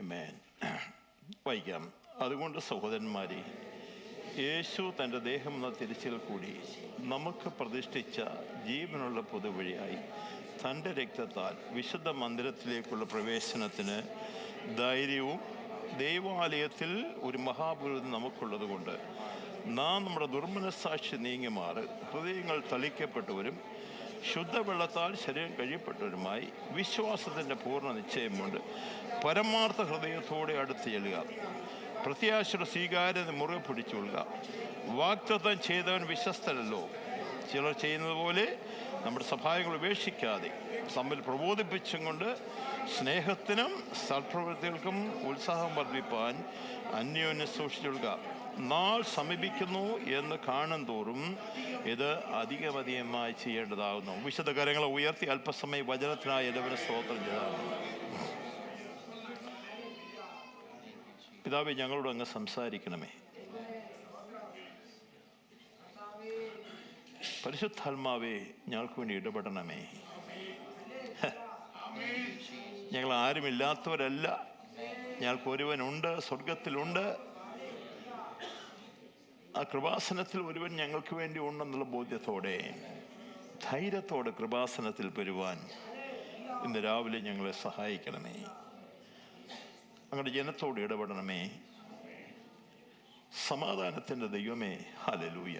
ആമേൻ. വായിക്കാം. അതുകൊണ്ട് സഹോദരന്മാരെ, യേശു തൻ്റെ ദേഹം എന്ന തിരിച്ചിൽ കൂടി നമുക്ക് പ്രതിഷ്ഠിച്ച ജീവനുള്ള പൊതുവഴിയായി തൻ്റെ രക്തത്താൽ വിശുദ്ധ മന്ദിരത്തിലേക്കുള്ള പ്രവേശനത്തിന് ധൈര്യവും ദൈവാലയത്തിൽ ഒരു മഹാപുരോഹിതൻ നമുക്കുള്ളത് കൊണ്ട് നാം നമ്മുടെ ദുർമനസ്സാക്ഷി നീങ്ങിമാറ് ഹൃദയങ്ങൾ തളിക്കപ്പെട്ടവരും ശുദ്ധവെള്ളത്താൽ ശരീരം കഴിയപ്പെട്ടവരുമായി വിശ്വാസത്തിൻ്റെ പൂർണ്ണ നിശ്ചയമുണ്ട് പരമാർത്ഥ ഹൃദയത്തോടെ അടുത്ത് ചെല്ലുക. പ്രത്യാശയുടെ സ്വീകാര്യത മുറുകെ പിടിച്ചുകൊള്ളുക. വാഗ്ദത്തം ചെയ്തവൻ വിശ്വസ്തനല്ലോ. ചിലർ ചെയ്യുന്നത് പോലെ നമ്മുടെ സഹായങ്ങൾ ഉപേക്ഷിക്കാതെ തമ്മിൽ പ്രബോധിപ്പിച്ചും കൊണ്ട് സ്നേഹത്തിനും സൽപ്രവൃത്തികൾക്കും ഉത്സാഹം വർദ്ധിപ്പാൻ അന്യോന്യം സൂക്ഷിച്ചുകൊള്ളുക. നാൾ സമീപിക്കുന്നു എന്ന് കാണും തോറും ഇത് അധികമധികമായി ചെയ്യേണ്ടതാകുന്നു. വിശുദ്ധ കരങ്ങളെ ഉയർത്തി അല്പസമയം വചനത്തിനായി എല്ലാവരും സ്തോത്രം ചെയ്താകുന്നു. പിതാവേ, ഞങ്ങളോട് അങ്ങ് സംസാരിക്കണമേ. പരിശുദ്ധാത്മാവേ, ഞങ്ങൾക്ക് വേണ്ടി ഇടപെടണമേ. ഞങ്ങൾ ആരുമില്ലാത്തവരല്ല, ഞങ്ങൾക്ക് ഒരുവനുണ്ട്, സ്വർഗത്തിലുണ്ട്. ആ കൃപാസനത്തിൽ ഒരുവൻ ഞങ്ങൾക്ക് വേണ്ടി ഉണ്ടെന്നുള്ള ബോധ്യത്തോടെ ധൈര്യത്തോടെ കൃപാസനത്തിൽ വരുവാൻ ഇന്ന് രാവിലെ ഞങ്ങളെ സഹായിക്കണമേ. അങ്ങയുടെ ജനത്തോട് ഇടപെടണമേ. സമാധാനത്തിൻ്റെ ദൈവമേ, ഹല്ലേലൂയ.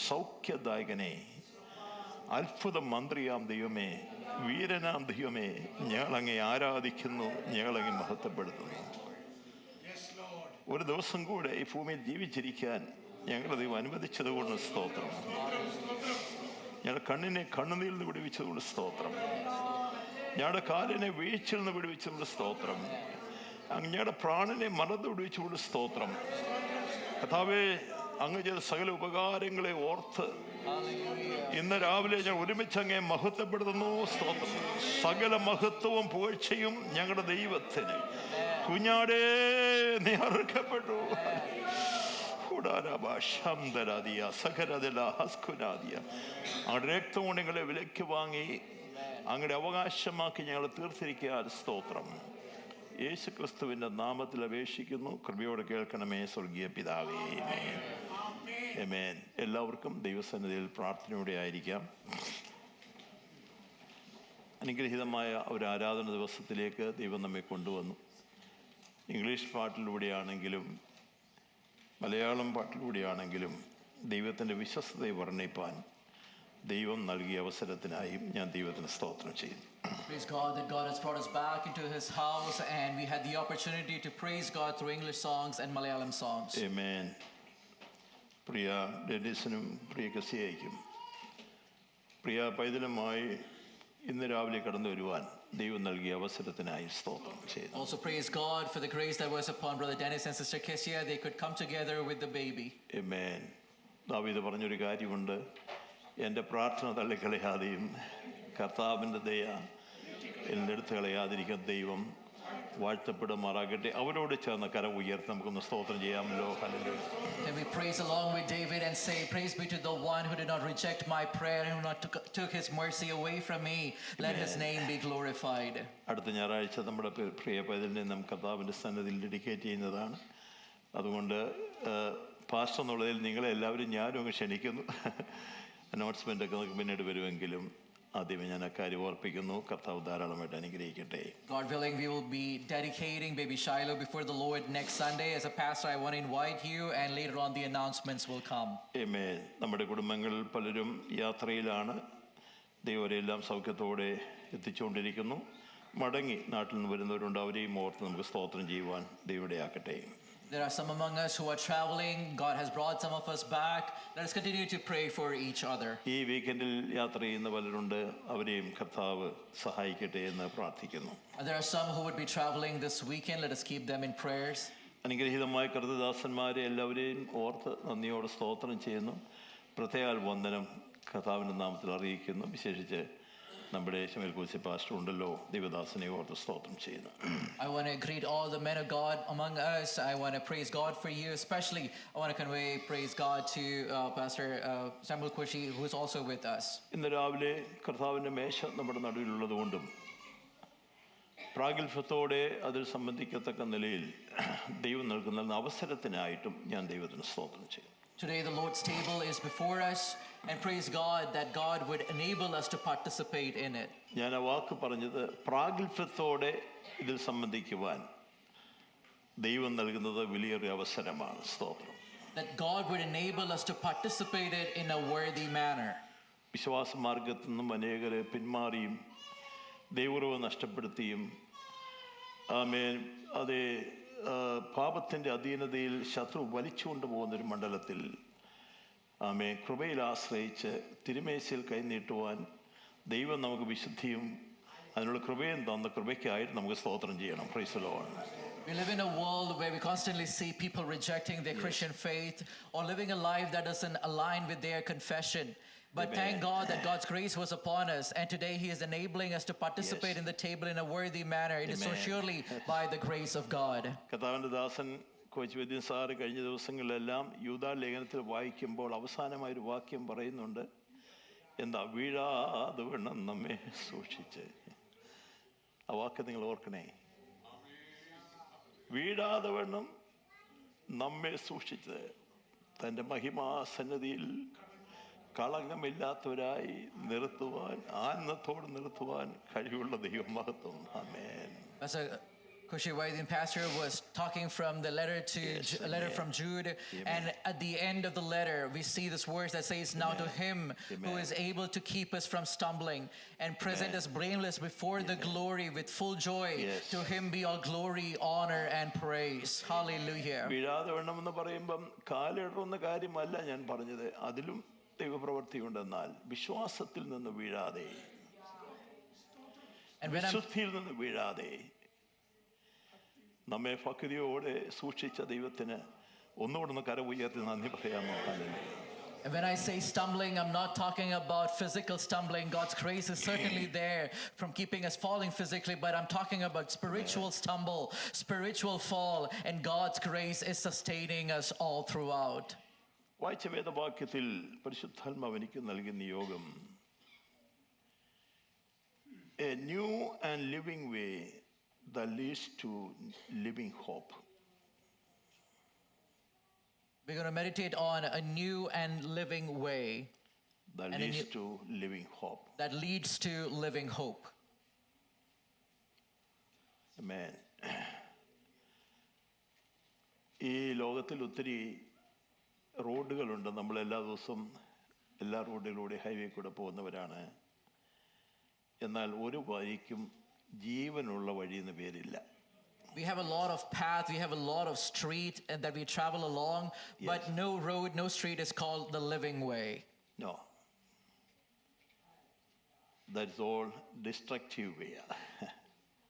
സൗഖ്യദായകനെ, അത്ഭുത മന്ത്രിയാം ദൈവമേ, വീരനാം ദൈവമേ, ഞങ്ങളങ്ങെ ആരാധിക്കുന്നു, ഞങ്ങളങ്ങെ മഹത്വപ്പെടുത്തുന്നു. ഒരു ദിവസം കൂടെ ഈ ഭൂമിയിൽ ജീവിച്ചിരിക്കാൻ ഞങ്ങളുടെ ദൈവം അനുവദിച്ചത് കൊണ്ട് സ്തോത്രം. ഞങ്ങളുടെ കണ്ണിനെ കണ്ണുനീരിൽ നിന്ന് വിടുവിച്ചതുകൊണ്ട് സ്തോത്രം. ഞങ്ങളുടെ കാലിനെ വീഴ്ചയിൽ നിന്ന് വിടുവിച്ചതുകൊണ്ട് സ്തോത്രം. ഞങ്ങളുടെ പ്രാണനെ മറന്നു വിടുവിച്ചുകൊണ്ട് സ്തോത്രം. കർത്താവേ, അങ്ങ് ചെയ്ത സകല ഉപകാരങ്ങളെ ഓർത്ത് ഇന്ന് രാവിലെ ഞാൻ ഒരുമിച്ച് അങ്ങേ മഹത്വപ്പെടുത്തുന്നു. സ്തോത്രം. സകല മഹത്വവും പുകഴ്ചയും ഞങ്ങളുടെ ദൈവത്തിന്. കുഞ്ഞാടേ, നീ അർഹപ്പെട്ടു. അങ്ങയുടെ രക്തം കൊണ്ട് ഞങ്ങളെ വിലയ്ക്ക് വാങ്ങി അങ്ങയുടെ അവകാശമാക്കി ഞങ്ങൾ തീർത്തിരിക്കാൻ സ്തോത്രം. യേശു ക്രിസ്തുവിൻ്റെ നാമത്തിൽ അപേക്ഷിക്കുന്നു. കൃപയോടെ കേൾക്കണമേ സ്വർഗീയ പിതാവേ. ആമേൻ. എല്ലാവർക്കും ദൈവസന്നിധിയിൽ പ്രാർത്ഥനയോടെ ആയിരിക്കാം. അനുഗ്രഹീതമായ ഒരു ആരാധന ദിവസത്തിലേക്ക് ദൈവം നമ്മെ കൊണ്ടുവന്നു. ഇംഗ്ലീഷ് പാട്ടിലൂടെയാണെങ്കിലും മലയാളം പാട്ടിലൂടെയാണെങ്കിലും ദൈവത്തിൻ്റെ വിശ്വസ്തതയെ വർണ്ണിപ്പാൻ ദൈവം നൽകിയ അവസരത്തിനായും ഞാൻ ദൈവത്തിന് സ്തോത്രം ചെയ്യുന്നു. Praise God that God has brought us back into His house and we had the opportunity to praise God through English songs and Malayalam songs. Amen. പ്രിയ ഡെന്നിസിനും പ്രിയ കസിയയ്ക്കും പ്രിയ പൈതലുമായി ഇന്ന് രാവിലെ കടന്നു വരുവാൻ ദൈവം നൽകിയ അവസരത്തിനായി സ്തോത്രം ചെയ്യുന്നു. Also praise God for the grace that was upon Brother Dennis and Sister Kesia. They could come together with the baby. Amen. ദാവീദ് പറഞ്ഞൊരു കാര്യമുണ്ട്, എൻ്റെ പ്രാർത്ഥന തള്ളിക്കളയാതെയും കർത്താവിൻ്റെ ദയ എന്നെടുത്ത് കളയാതിരിക്കുന്ന ദൈവം വാഴ്ത്തപ്പെടുമാറാകട്ടെ. അവരോട് ചേർന്ന് കരം ഉയർത്തി നമുക്കൊന്ന് സ്തോത്രം ചെയ്യാമല്ലോ. Hallelujah. Can we praise along with David and say, praise be to the one who did not reject my prayer and who not took his mercy away from me. Let his name be glorified. അടുത്ത ഞായറാഴ്ച നമ്മുടെ പ്രിയ പൈതലിനെ നമുക്ക് കർത്താവിൻ്റെ സന്നിധിയിൽ dedicate ചെയ്യുന്നതാണ്. അതുകൊണ്ട് pastor എന്നുള്ളതിൽ നിങ്ങളെ എല്ലാവരും ഞാനും അങ്ങ് ക്ഷണിക്കുന്നു. അനൗൺസ്മെൻ്റ് ഒക്കെ നമുക്ക് പിന്നീട് വരുമെങ്കിലും ആദ്യമേ ഞാൻ അക്കാര്യം ഓർപ്പിക്കുന്നു. കർത്താവ് ധാരാളമായിട്ട് അനുഗ്രഹിക്കട്ടെ. God willing, we will be dedicating baby Shiloh before the Lord next Sunday. As a pastor, I want to invite you, and later on the announcements will come. Amen. നമ്മുടെ കുടുംബങ്ങളിൽ പലരും യാത്രയിലാണ്. ദൈവരെല്ലാം സൗഖ്യത്തോടെ എത്തിച്ചുകൊണ്ടിരിക്കുന്നു. മടങ്ങി നാട്ടിൽ നിന്ന് വരുന്നവരുണ്ട്. അവരെയും ഓർത്ത് നമുക്ക് സ്തോത്രം ചെയ്യുവാൻ ദൈവമിടയാക്കട്ടെ. There are some among us who are traveling. God has brought some of us back. Let us continue to pray for each other. ഈ വീക്കെൻഡിൽ യാത്ര ചെയ്യുന്ന പലരുണ്ട്. അവരെയും കർത്താവ് സഹായിക്കട്ടെ എന്ന് പ്രാർത്ഥിക്കുന്നു. There are some who would be traveling this weekend. Let us keep them in prayers. അനുഗ്രഹീതമായ കർത്തദാസന്മാരെ എല്ലാവരെയും ഓർത്ത് നന്ദിയോടെ സ്തോത്രം ചെയ്യുന്നു. പ്രത്യേക വന്ദനം കർത്താവിൻ്റെ നാമത്തിൽ അറിയിക്കുന്നു. വിശേഷിച്ച് നമ്മുടെ ശമേൽകൂസി പാസ്റ്റർ ഉണ്ടല്ലോ, ദൈവദാസനെ ഓർത്ത് സ്തോത്രം ചെയ്യുന്നു. I want to greet all the men of God among us. I want to praise God for you. Especially, I want to convey praise God to Pastor Samuel Kushi, who is also with us. ഇന്ന് രാവിലെ കർത്താവിൻ്റെ മേശ നമ്മുടെ നടുവിലുള്ളത് കൊണ്ടും പ്രാഗൽഭ്യത്തോടെ അതിൽ സംബന്ധിക്കത്തക്ക നിലയിൽ ദൈവം നൽകുന്ന അവസരത്തിനായിട്ടും ഞാൻ ദൈവത്തിന് സ്തോത്രം ചെയ്യും. Today the Lord's table is before us, and praise God that God would enable us to participate in it. ഞാൻ ആ വാക്ക് പറഞ്ഞത് പ്രാഗൽഭ്യത്തോടെ ഇതിൽ സംബന്ധിക്കുവാൻ ദൈവം നൽകുന്നത് വലിയൊരു അവസരമാണ്. സ്തോത്രം. That God would enable us to participate it in a worthy manner. വിശ്വാസ മാർഗത്തിൽ നിന്നും അനേകരെ പിന്മാറിയും ദൈവകൃപ നഷ്ടപ്പെടുത്തിയും ആമേൻ അതേ പാപത്തിൻ്റെ അധീനതയിൽ ശത്രു വലിച്ചുകൊണ്ട് പോകുന്നൊരു മണ്ഡലത്തിൽ ആമേൻ കൃപയിൽ ആശ്രയിച്ച് തിരുമേശയിൽ കൈനീട്ടുവാൻ ദൈവം നമുക്ക് വിശുദ്ധിയും അതിനുള്ള കൃപയും തന്ന കൃപയ്ക്കായിട്ട് നമുക്ക് സ്തോത്രം ചെയ്യണം. Praise the Lord. We live in a world where we constantly see people rejecting their Christian faith or living a life that doesn't align with their confession. But Amen. thank God that God's grace was upon us, and today He is enabling us to participate in the table in a worthy manner. It is so Amen. surely by the grace of God. കർത്താവിൻ്റെ ദാസൻ coach വൈദ്യൻ sir കഴിഞ്ഞ ദിവസങ്ങളിലെല്ലാം യൂദാ ലേഖനത്തിൽ വായിക്കുമ്പോൾ അവസാനമായൊരു വാക്യം പറയുന്നുണ്ട്. എന്താ? വീഴാതെ വണ്ണം നമ്മെ സൂക്ഷിച്ച്. ആ വാക്ക് നിങ്ങൾ ഓർക്കണേ. വീഴാതെ വണ്ണം നമ്മെ സൂക്ഷിച്ച് തൻ്റെ മഹിമാസന്നതിയിൽ കളങ്കമില്ലാത്തവരായി നിർത്തുവാൻ, ആനന്ദത്തോട് നിർത്തുവാൻ കഴിവുള്ള ദൈവമഹത്വം. ആമേൻ. Pastor Kushi Vaidyan pastor was talking from the letter to letter from Jude, and at the end of the letter we see this verse that says, "Now to Him who is able to keep us from stumbling and present us blameless before the glory with full joy, to Him be all glory, honor, and praise." Hallelujah. വീഴാതെ വണ്ണം എന്ന് പറയുമ്പം കാലിടറുന്ന കാര്യമല്ല ഞാൻ പറഞ്ഞത്. അതിലും ദൈവപ്രവൃത്തിയുണ്ടെന്നാൽ വിശ്വാസത്തിൽ നിന്ന് വീഴാതെ, വിശുദ്ധിയിൽ നിന്ന് വീഴാതെ നമ്മെ ഭക്തിയോടെ സൂക്ഷിച്ച ദൈവത്തിന് ഒന്നുകൂടെ കര ഉയർത്തി നന്ദി പറയാമോ? And when I say stumbling, I'm not talking about physical stumbling. God's grace is certainly there from keeping us falling physically, but I'm talking about spiritual stumble, spiritual fall, and God's grace is sustaining us all throughout. വായിച്ച വേദവാക്യത്തിൽ പരിശുദ്ധാത്മാവ് എനിക്ക് നൽകുന്ന യോഗം, a new and living way that leads to living hope. We're going to meditate on a new and living way That leads to living hope. that leads to living hope. Amen. ഈ ലോകത്തിൽ ഒത്തിരി റോഡുകളുണ്ട്. നമ്മൾ എല്ലാ ദിവസവും എല്ലാ റോഡിലൂടെ highway കൂടെ പോകുന്നവരാണ്. എന്നാൽ ഒരു വഴിക്കും ജീവനുള്ള വഴി എന്ന് പേരില്ല. We have a lot of path, we have a lot of street and that we travel along, but no road, no street is called the living way. No. That's all destructive way.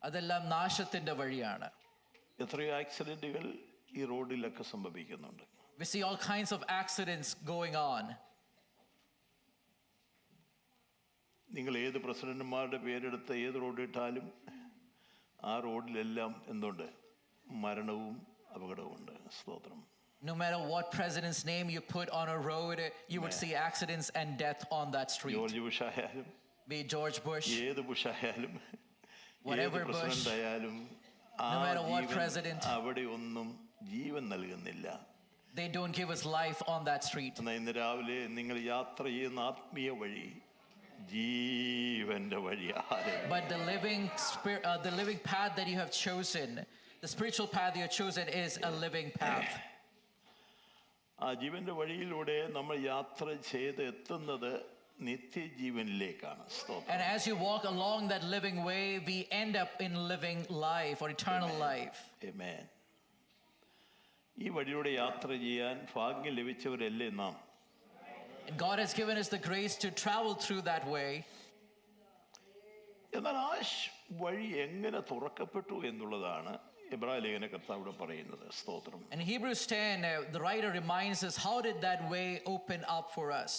അതെല്ലാം നാശത്തിന്റെ വഴിയാണ്. എത്രയോ ആക്സിഡന്റുകൾ ഈ റോഡിലൊക്കെ സംഭവിക്കുന്നുണ്ട്. We see all kinds of accidents going on. നിങ്ങൾ ഏത് പ്രസിഡന്റുമാരുടെ പേരെടുത്ത് ഏത് റോഡിട്ടാലും ആ റോഡിലെല്ലാം എന്തുണ്ട്? മരണവും അപകടവും ഉണ്ട്. സ്തോത്രം. No matter what president's name you put on a road, you would see accidents and death on that street. George Bush ആയാലും, Be it George Bush, ഏത് ബുഷ് ആയാലും, ഏത് Whatever Bush, പ്രസിഡന്റ് ആയാലും ആ no matter what Jeevan president, അവിടെ ഒന്നും ജീവൻ നൽകുന്നില്ല. they don't give us life on that street. എന്നാൽ ഇന്ന് രാവിലെ നിങ്ങൾ യാത്ര ചെയ്യുന്ന ആത്മീയ വഴി ജീവന്റെ വഴിയാണ്. But the living path that you have chosen, the spiritual path you have chosen is a living path. ആ ജീവന്റെ വഴിയിലൂടെ നമ്മൾ യാത്ര ചെയ്ത് എത്തുന്നത് നിത്യജീവനിലേക്കാണ്. സ്തോത്രം. And as you walk along that living way, we end up in living life or eternal life. Amen. ഈ വഴിയിലൂടെ യാത്ര ചെയ്യാൻ ഭാഗ്യം ലഭിച്ചവരല്ലേ നാം. And God has given us the grace to travel through that way. എന്നാൽ ആ വഴി എങ്ങനെ തുറക്കപ്പെട്ടു എന്നുള്ളതാണ് എബ്രായ ലേഖന കർത്താവ് പറയുന്നത്. സ്തോത്രം. In Hebrews 10, the writer reminds us, how did that way open up for us?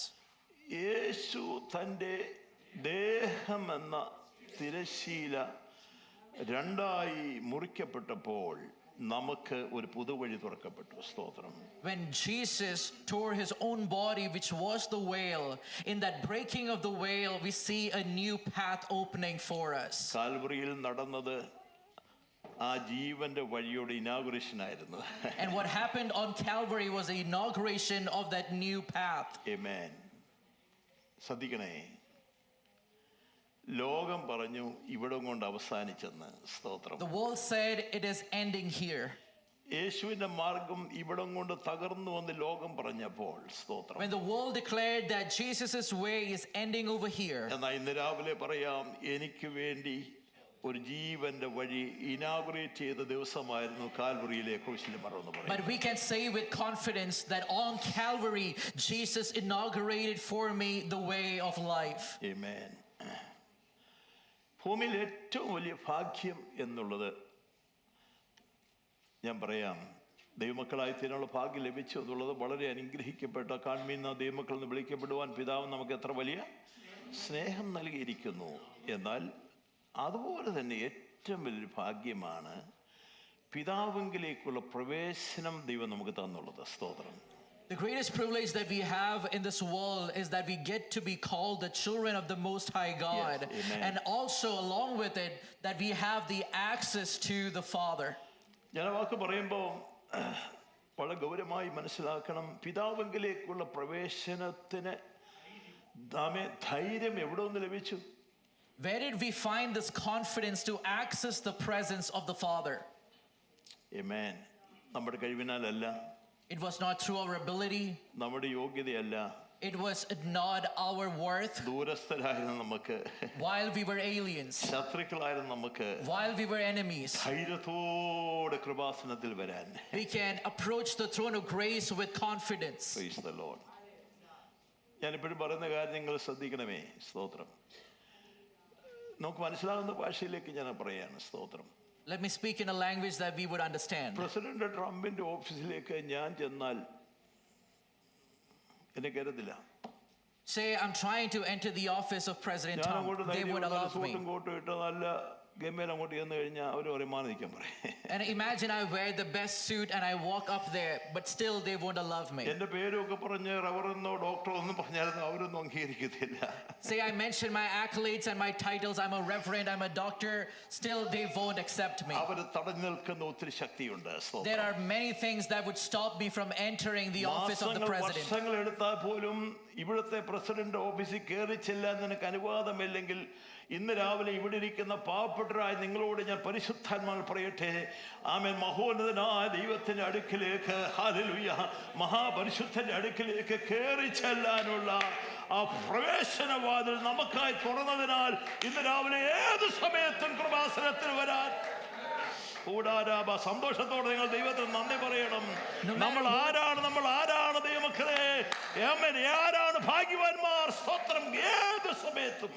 യേശു തൻ്റെ ദേഹമെന്ന തിരശ്ശീല രണ്ടായി മുറിക്കപ്പെട്ടപ്പോൾ നമുക്ക് ഒരു പുതുവഴി തുറക്കപ്പെട്ടു. സ്തോത്രം. When Jesus tore his own body, which was the veil, in that breaking of the veil, we see a new path opening for us. കാൽവറിയിൽ നടന്നത് ആ ജീവന്റെ വഴിയുടെ ഇനാഗുറേഷൻ ആയിരുന്നു. And what happened on Calvary was the inauguration of that new path. Amen. ശ്രദ്ധിക്കണേ, ലോകം പറഞ്ഞു ഇവിടം കൊണ്ട് അവസാനിച്ചെന്ന്. സ്തോത്രം. The world said it is ending here. യേശുവിന്റെ മാർഗം ഇവിടം കൊണ്ട് തകർന്നു എന്ന് ലോകം പറഞ്ഞപ്പോൾ, സ്തോത്രം, When the world declared that Jesus' way is ending over here, എന്നാൽ ഇന്ന് രാവിലെ പറയാം, എനിക്ക് വേണ്ടി ഒരു ജീവന്റെ വഴി ഇനാഗുറേറ്റ് ചെയ്ത ദിവസമായിരുന്നു കാൽവറിയിലെ ക്രൂശിലെ മരണം എന്ന് പറയും. but we can say with confidence that on Calvary, Jesus inaugurated for me the way of life. Amen. ഭൂമിയിൽ ഏറ്റവും വലിയ ഭാഗ്യം എന്നുള്ളത് ഞാൻ പറയാം, ദൈവമക്കളായി തീരാനുള്ള ഭാഗ്യം ലഭിച്ചു എന്നുള്ളത് വളരെ അനുഗ്രഹിക്കപ്പെട്ട കാൺമീന്ന ദൈവമക്കൾ എന്ന് വിളിക്കപ്പെടുവാൻ പിതാവ് നമുക്ക് എത്ര വലിയ സ്നേഹം നൽകിയിരിക്കുന്നു. എന്നാൽ അതുപോലെ തന്നെ ഏറ്റവും വലിയൊരു ഭാഗ്യമാണ് പിതാവിങ്കിലേക്കുള്ള പ്രവേശനം ദൈവം നമുക്ക് തന്നുള്ളത്. സ്തോത്രം. The greatest privilege that we have in this world is that we get to be called the children of the Most High God. Yes, amen. And also along with it, that we have the access to the Father. ഞാൻ വാക്ക് പറയുമ്പോൾ വളരെ ഗൗരവമായി മനസ്സിലാക്കണം, പിതാവിങ്കിലേക്കുള്ള പ്രവേശനത്തിന് ധൈര്യം എവിടെ നിന്ന് ലഭിച്ചു? Where did we find this confidence to access the presence of the Father? Amen. നമ്മുടെ കഴിവിനാലല്ല, It was not through our ability. നമ്മുടെ യോഗ്യതയല്ല, It was not our worth. ദൂരസ്ഥരായിരുന്ന നമുക്ക്, While we were aliens, ശത്രുക്കളായിരുന്ന നമുക്ക് while we were enemies, ധൈര്യത്തോടെ കൃപാസനത്തിൽ വരാൻ, we can approach the throne of grace with confidence. Praise the Lord. ഞാനിപ്പോഴും പറയുന്ന കാര്യം നിങ്ങൾ ശ്രദ്ധിക്കണമേ. സ്തോത്രം. നമുക്ക് മനസ്സിലാകുന്ന ഭാഷയിലേക്ക് ഞാൻ പറയാണ്. സ്തോത്രം. Let me speak in a language that we would understand. President ട്രംപിന്റെ ഓഫീസിലേക്ക് ഞാൻ ചെന്നാൽ എന്നെ കരുതില്ല. Say I'm trying to enter the office of President ഞാൻ Trump. അങ്ങോട്ട് They would allow me. സൂട്ടും കോട്ടും ഇട്ട് നല്ല ഗംഭീരം അങ്ങോട്ട് ചെന്ന് കഴിഞ്ഞാൽ അവർ പറയും മാറി നിൽക്കാൻ പറയും. And imagine I wear the best suit and I walk up there, but still they won't allow me. എന്റെ പേരൊക്കെ പറഞ്ഞ് റവറെന്നോ ഡോക്ടറോ ഒന്നും പറഞ്ഞാലും അവരൊന്നും അംഗീകരിക്കത്തില്ല. Say I mention my accolades and my titles, I'm a reverend, I'm a doctor, still they won't accept me. അവർ തടഞ്ഞു നിൽക്കുന്ന ഒത്തിരി ശക്തിയുണ്ട്. There are many things that would stop me from entering the office of the president. വർഷങ്ങൾ എടുത്താൽ പോലും ഇവിടുത്തെ president ഓഫീസിൽ കയറി ചെല്ലാൻ നിനക്ക് അനുവാദമില്ലെങ്കിൽ ഇന്ന് രാവിലെ ഇവിടെ ഇരിക്കുന്ന പാവപ്പെട്ടവരായ നിങ്ങളോട് ഞാൻ പരിശുദ്ധാത്മാവിൽ പറയട്ടെ, ആമേൻ, മഹോന്നതനായ ദൈവത്തിന്റെ അടുക്കിലേക്ക്, ഹല്ലേലൂയ, മഹാപരിശുദ്ധന്റെ അടുക്കിലേക്ക് കയറി ചെല്ലാനുള്ള ആ പ്രവേശനവാതിൽ നമുക്കായി തുറന്നതിനാൽ ഇന്ന് രാവിലെ ഏത് സമയത്തും കൃപാസനത്തിൽ വരാൻ സന്തോഷത്തോടെ നിങ്ങൾ ദൈവത്തിന് നന്ദി പറയണം. നമ്മൾ ആരാണ് ദൈവമക്കളെ, ആരാണ് ഭാഗ്യവാന്മാർ? സ്തോത്രം. ഏത് സമയത്തും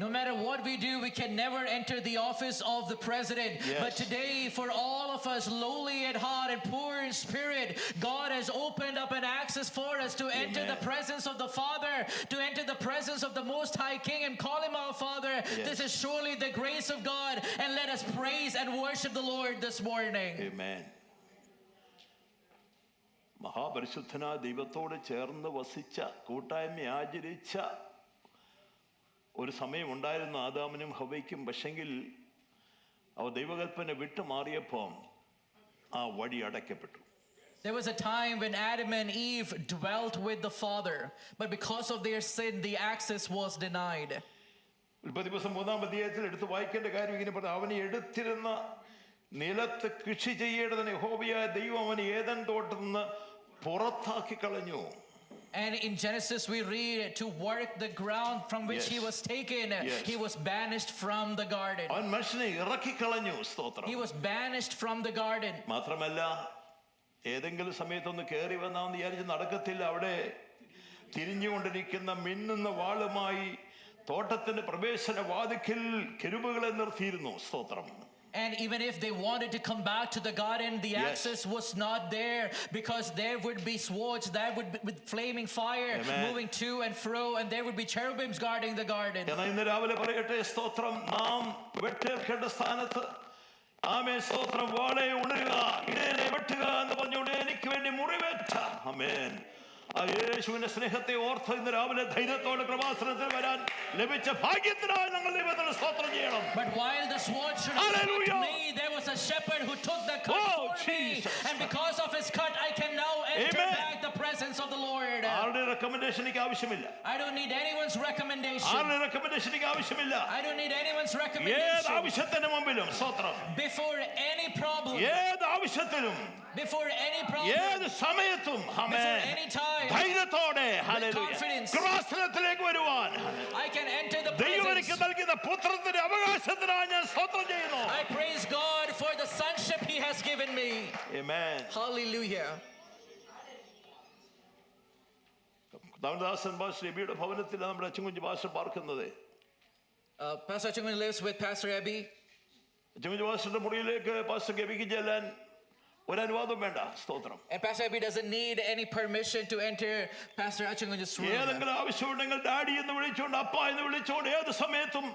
No matter what we do, we can never enter the office of the president. Yes. But today, for all of us lowly at heart and poor in spirit, God has opened up an access for us to enter the presence of the Father, to enter the presence of the Most High King and call Him our Father. Yes. This is surely the grace of God, and let us praise and worship the Lord this morning. Amen. മഹാപരിശുദ്ധനായ ദൈവത്തോട് ചേർന്ന് വസിച്ച, കൂട്ടായ്മ ആചരിച്ച ഒരു സമയമുണ്ടായിരുന്നു ആദാമിനും ഹവ്വയ്ക്കും. പക്ഷെങ്കിൽ അവർ ദൈവകൽപ്പന വിട്ടുമാറിയപ്പോൾ ആ വഴി അടയ്ക്കപ്പെട്ടു. There was a time when Adam and Eve dwelt with the Father, but because of their sin, the access was denied. ഉൽപ്പത്തി പുസ്തകം 3-ാം അധ്യായത്തിൽ എടുത്ത് വായിക്കേണ്ട കാര്യം ഇങ്ങനെ പറഞ്ഞു, അവനെ എടുത്തിരുന്ന നിലത്ത് കൃഷി ചെയ്യേണ്ടതിന് യഹോവയായ ദൈവം അവനെ ഏദൻ തോട്ടത്തിൽ നിന്ന് പുറത്താക്കി കളഞ്ഞു. And in Genesis we read, to work the ground from which he was taken, he was banished from the garden. അവൻ മനുഷ്യനെ ഇറക്കി കളഞ്ഞു. സ്തോത്രം. He was banished from the garden. മാത്രമല്ല, ഏതെങ്കിലും സമയത്തൊന്ന് കയറി വന്നാന്ന് വിചാരിച്ച് നടക്കത്തില്ല. അവിടെ തിരിഞ്ഞുകൊണ്ടിരിക്കുന്ന മിന്നുന്ന വാളുമായി തോട്ടത്തിന്റെ പ്രവേശന വാതിക്കൽ കെരൂബുകളെ നിർത്തിയിരുന്നു. സ്തോത്രം. And even if they wanted to come back to the garden, the access was not there, because there would be swords that would be with flaming fire. Amen. Moving to and fro, and there would be cherubims guarding the garden. എന്നാൽ ഇന്ന് രാവിലെ പറയട്ടെ, സ്തോത്രം, നാം വെട്ടേൽക്കേണ്ട സ്ഥാനത്ത്, ആമേൻ, സ്തോത്രം, വാളെ ഉണരുക, ഇടയനെ വെട്ടുക എന്ന് പറഞ്ഞുകൊണ്ട് എനിക്ക് വേണ്ടി മുറിവേറ്റ, ആമേൻ, ആ യേശുവിന്റെ സ്നേഹത്തെ ഓർത്ത് ഇന്ന് രാവിലെ ധൈര്യത്തോടെ കൃപാസനത്തിൽ വരാൻ ലഭിച്ച ഭാഗ്യത്തിനായി ഞങ്ങൾ ദൈവത്തിന് സ്തോത്രം ചെയ്യണം. But while the sword should have Hallelujah. cut me, there was a shepherd who took the cut Oh, for me. Jesus. And because of his cut, I can now enter Amen. back the presence of the Lord. ആരുടെ recommendation എനിക്ക് ആവശ്യമില്ല. I don't need anyone's recommendation. ആരുടെ recommendation എനിക്ക് ആവശ്യമില്ല. I don't need anyone's ഏത് recommendation. ആവശ്യത്തിന് മുമ്പിലും സ്തോത്രം. Before any problem, ഏത് ആവശ്യത്തിലും before any problem, ഏത് സമയത്തും before any time, ധൈര്യത്തോടെ ഹല്ലേലൂയ confidence, കൃപാസനത്തിലേക്ക് വരുവാൻ I can enter the ദൈവം എനിക്ക് presence. നൽകുന്ന പുത്രത്തിന്റെ അവകാശത്തിനായി ഞാൻ സ്തോത്രം ചെയ്യുന്നു. I praise God for the sonship He has given me. Amen. Hallelujah. ദാസൻ ഭാഷ എബിയുടെ ഭവനത്തിൽ നമ്മുടെ അച്ചുകുഞ്ഞ് ഭാഷ പാർക്കുന്നത്. Pastor Chungun lives with Pastor Abby. അച്ചുകുഞ്ഞ് ഭാഷയുടെ മുറിയിലേക്ക് പാസ്റ്റർ ഗബിക്ക് ചെല്ലാൻ ഒരു അനുവാദം വേണ്ട. സ്തോത്രം. And Pastor Abby doesn't need any permission to enter Pastor Achungun's room. ഏതെങ്കിലും ആവശ്യമുണ്ടെങ്കിൽ ഡാഡി എന്ന് വിളിച്ചുകൊണ്ട് അപ്പ എന്ന് വിളിച്ചുകൊണ്ട് ഏത് സമയത്തും